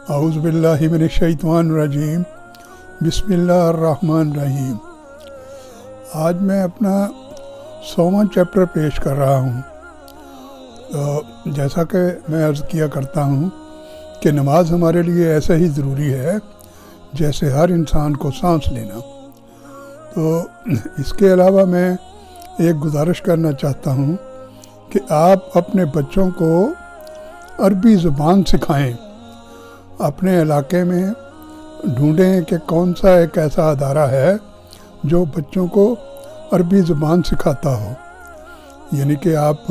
اعوذ باللہ من الشیطان الرجیم، بسم اللہ الرحمن الرحیم۔ آج میں اپنا 100واں چیپٹر پیش کر رہا ہوں۔ تو جیسا کہ میں عرض کیا کرتا ہوں کہ نماز ہمارے لیے ایسا ہی ضروری ہے جیسے ہر انسان کو سانس لینا۔ تو اس کے علاوہ میں ایک گزارش کرنا چاہتا ہوں کہ آپ اپنے بچوں کو عربی زبان سکھائیں۔ اپنے علاقے میں ڈھونڈیں کہ کون سا ایک ایسا ادارہ ہے جو بچوں کو عربی زبان سکھاتا ہو۔ یعنی کہ آپ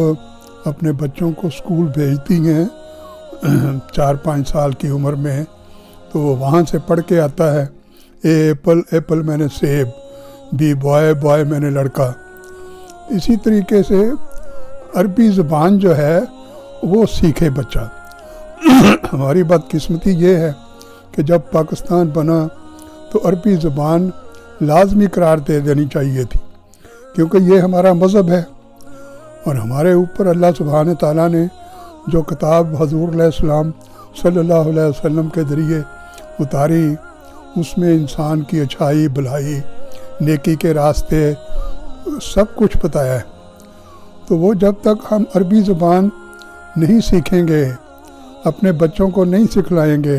اپنے بچوں کو اسکول بھیجتی ہیں 4-5 سال کی عمر میں، تو وہ وہاں سے پڑھ کے آتا ہے اے ایپل ایپل میں نے سیب، بی بوائے بوائے میں نے لڑکا۔ اسی طریقے سے عربی زبان جو ہے وہ سیکھے بچہ۔ ہماری بدقسمتی یہ ہے کہ جب پاکستان بنا تو عربی زبان لازمی قرار دے دینی چاہیے تھی، کیونکہ یہ ہمارا مذہب ہے، اور ہمارے اوپر اللہ سبحانہ تعالیٰ نے جو کتاب حضور علیہ السلام صلی اللہ علیہ وسلم کے ذریعے اتاری، اس میں انسان کی اچھائی بھلائی نیکی کے راستے سب کچھ بتایا ہے۔ تو وہ جب تک ہم عربی زبان نہیں سیکھیں گے، اپنے بچوں کو نہیں سکھلائیں گے،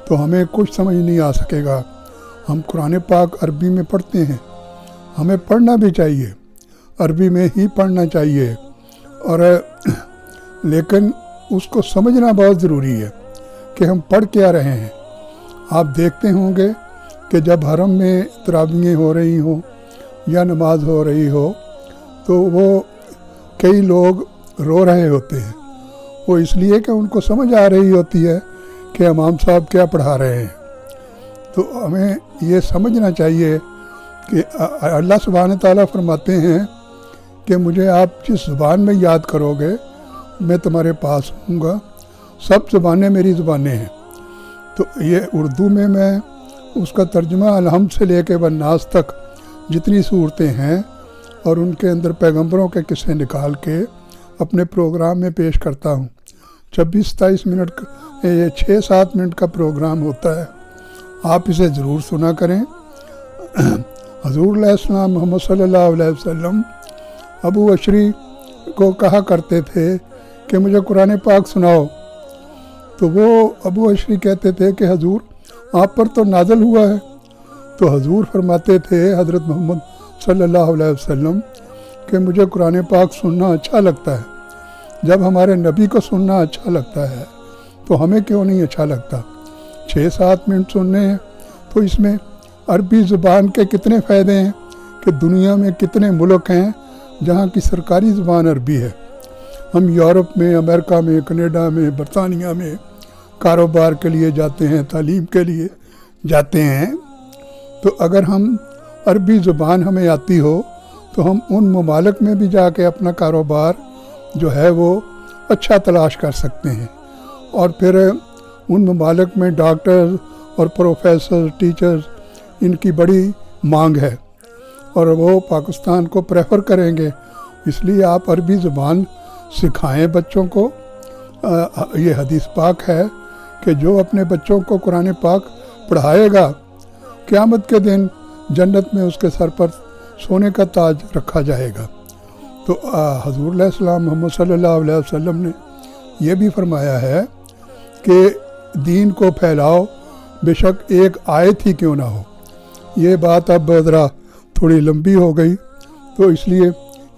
تو ہمیں کچھ سمجھ نہیں آ سکے گا۔ ہم قرآن پاک عربی میں پڑھتے ہیں، ہمیں پڑھنا بھی چاہیے، عربی میں ہی پڑھنا چاہیے، اور لیکن اس کو سمجھنا بہت ضروری ہے کہ ہم پڑھ کیا رہے ہیں۔ آپ دیکھتے ہوں گے کہ جب حرم میں تراویحیں ہو رہی ہوں یا نماز ہو رہی ہو تو وہ کئی لوگ رو رہے ہوتے ہیں، وہ اس لیے کہ ان کو سمجھ آ رہی ہوتی ہے کہ امام صاحب کیا پڑھا رہے ہیں۔ تو ہمیں یہ سمجھنا چاہیے کہ اللہ سبحانہ تعالیٰ فرماتے ہیں کہ مجھے آپ جس زبان میں یاد کرو گے میں تمہارے پاس ہوں گا۔ سب زبانیں میری زبانیں ہیں۔ تو یہ اردو میں اس کا ترجمہ الحمد سے لے کے والناس تک جتنی صورتیں ہیں اور ان کے اندر پیغمبروں کے قصے نکال کے اپنے پروگرام میں پیش کرتا ہوں۔ 26-27 منٹ کا 6-7 منٹ کا پروگرام ہوتا ہے، آپ اسے ضرور سنا کریں۔ حضور علیہ السلام محمد صلی اللہ علیہ وسلم ابو اشری کو کہا کرتے تھے کہ مجھے قرآن پاک سناؤ، تو وہ ابو اشری کہتے تھے کہ حضور آپ پر تو نازل ہوا ہے۔ تو حضور فرماتے تھے حضرت محمد صلی اللہ علیہ وسلم کہ مجھے قرآن پاک سننا اچھا لگتا ہے۔ جب ہمارے نبی کو سننا اچھا لگتا ہے تو ہمیں کیوں نہیں اچھا لگتا؟ 6-7 منٹ سننے ہیں تو اس میں عربی زبان کے کتنے فائدے ہیں کہ دنیا میں کتنے ملک ہیں جہاں کی سرکاری زبان عربی ہے۔ ہم یورپ میں، امریکہ میں، کینیڈا میں، برطانیہ میں کاروبار کے لیے جاتے ہیں، تعلیم کے لیے جاتے ہیں۔ تو اگر ہم عربی زبان ہمیں آتی ہو تو ہم ان ممالک میں بھی جا کے اپنا کاروبار جو ہے وہ اچھا تلاش کر سکتے ہیں، اور پھر ان ممالک میں ڈاکٹرز اور پروفیسر ٹیچرز ان کی بڑی مانگ ہے اور وہ پاکستان کو پریفر کریں گے۔ اس لیے آپ عربی زبان سکھائیں بچوں کو۔ یہ حدیث پاک ہے کہ جو اپنے بچوں کو قرآن پاک پڑھائے گا، قیامت کے دن جنت میں اس کے سر پر سونے کا تاج رکھا جائے گا۔ تو حضور علیہ السلام محمد صلی اللہ علیہ وسلم نے یہ بھی فرمایا ہے کہ دین کو پھیلاؤ، بے شک ایک آیت ہی کیوں نہ ہو۔ یہ بات اب ذرا تھوڑی لمبی ہو گئی، تو اس لیے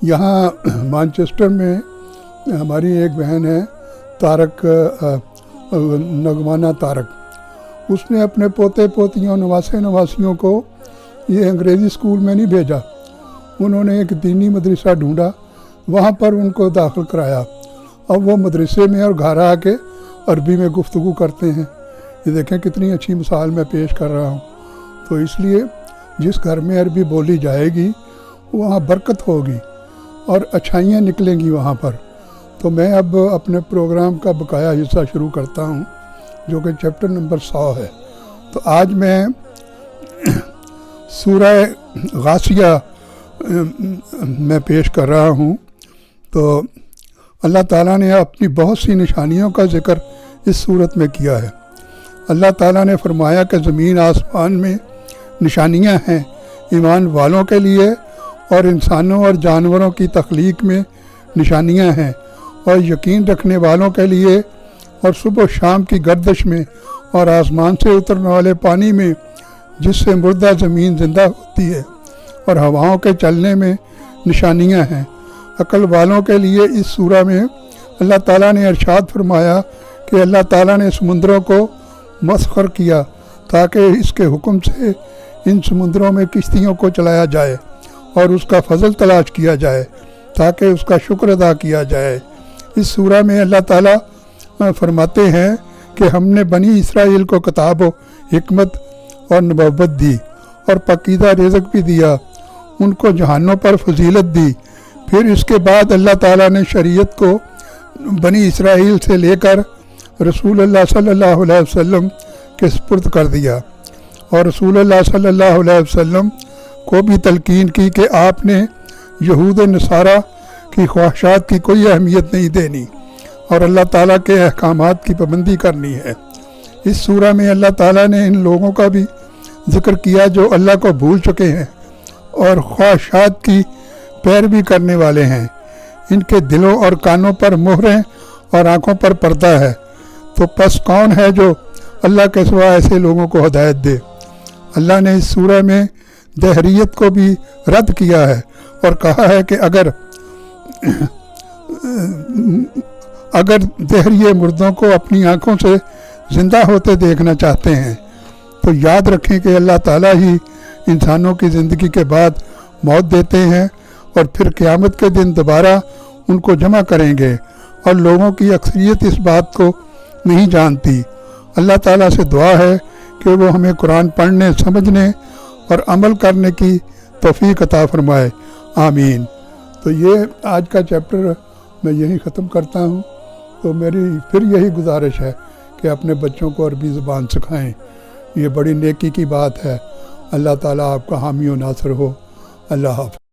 یہاں مانچسٹر میں ہماری ایک بہن ہے طارق، نغمانہ طارق، اس نے اپنے پوتے پوتیوں نواسیوں کو یہ انگریزی اسکول میں نہیں بھیجا، انہوں نے ایک دینی مدرسہ ڈھونڈا، وہاں پر ان کو داخل کرایا۔ اب وہ مدرسے میں اور گھر آ کے عربی میں گفتگو کرتے ہیں۔ یہ دیکھیں کتنی اچھی مثال میں پیش کر رہا ہوں۔ تو اس لیے جس گھر میں عربی بولی جائے گی وہاں برکت ہوگی اور اچھائیاں نکلیں گی وہاں پر۔ تو میں اب اپنے پروگرام کا بقایا حصہ شروع کرتا ہوں جو کہ چیپٹر نمبر 100 ہے۔ تو آج میں سورہ غاشیہ میں پیش کر رہا ہوں۔ تو اللہ تعالیٰ نے اپنی بہت سی نشانیوں کا ذکر اس صورت میں کیا ہے۔ اللہ تعالیٰ نے فرمایا کہ زمین آسمان میں نشانیاں ہیں ایمان والوں کے لیے، اور انسانوں اور جانوروں کی تخلیق میں نشانیاں ہیں، اور یقین رکھنے والوں کے لیے، اور صبح و شام کی گردش میں اور آسمان سے اترنے والے پانی میں جس سے مردہ زمین زندہ ہوتی ہے، اور ہواؤں کے چلنے میں نشانیاں ہیں۔ عقل والوں کے لیے اس سورہ میں اللہ تعالیٰ نے ارشاد فرمایا کہ اللہ تعالیٰ نے سمندروں کو مسخر کیا تاکہ اس کے حکم سے ان سمندروں میں کشتیوں کو چلایا جائے اور اس کا فضل تلاش کیا جائے تاکہ اس کا شکر ادا کیا جائے۔ اس سورہ میں اللہ تعالیٰ فرماتے ہیں کہ ہم نے بنی اسرائیل کو کتاب و حکمت اور نبوت دی اور پاکیزہ رزق بھی دیا، ان کو جہانوں پر فضیلت دی۔ پھر اس کے بعد اللہ تعالیٰ نے شریعت کو بنی اسرائیل سے لے کر رسول اللہ صلی اللہ علیہ وسلم کے سپرد کر دیا، اور رسول اللہ صلی اللہ علیہ وسلم کو بھی تلقین کی کہ آپ نے یہود و نصارہ کی خواہشات کی کوئی اہمیت نہیں دینی اور اللہ تعالیٰ کے احکامات کی پابندی کرنی ہے۔ اس سورہ میں اللہ تعالیٰ نے ان لوگوں کا بھی ذکر کیا جو اللہ کو بھول چکے ہیں اور خواہشات کی پیروی کرنے والے ہیں۔ ان کے دلوں اور کانوں پر مہریں اور آنکھوں پر پردہ ہے، تو پس کون ہے جو اللہ کے سوا ایسے لوگوں کو ہدایت دے؟ اللہ نے اس سورہ میں دہریت کو بھی رد کیا ہے اور کہا ہے کہ اگر دہریے مردوں کو اپنی آنکھوں سے زندہ ہوتے دیکھنا چاہتے ہیں تو یاد رکھیں کہ اللہ تعالیٰ ہی انسانوں کی زندگی کے بعد موت دیتے ہیں اور پھر قیامت کے دن دوبارہ ان کو جمع کریں گے، اور لوگوں کی اکثریت اس بات کو نہیں جانتی۔ اللہ تعالیٰ سے دعا ہے کہ وہ ہمیں قرآن پڑھنے، سمجھنے اور عمل کرنے کی توفیق عطا فرمائے، آمین۔ تو یہ آج کا چیپٹر میں یہی ختم کرتا ہوں۔ تو میری پھر یہی گزارش ہے کہ اپنے بچوں کو عربی زبان سکھائیں، یہ بڑی نیکی کی بات ہے۔ اللہ تعالیٰ آپ کا حامی و ناصر ہو۔ اللہ حافظ۔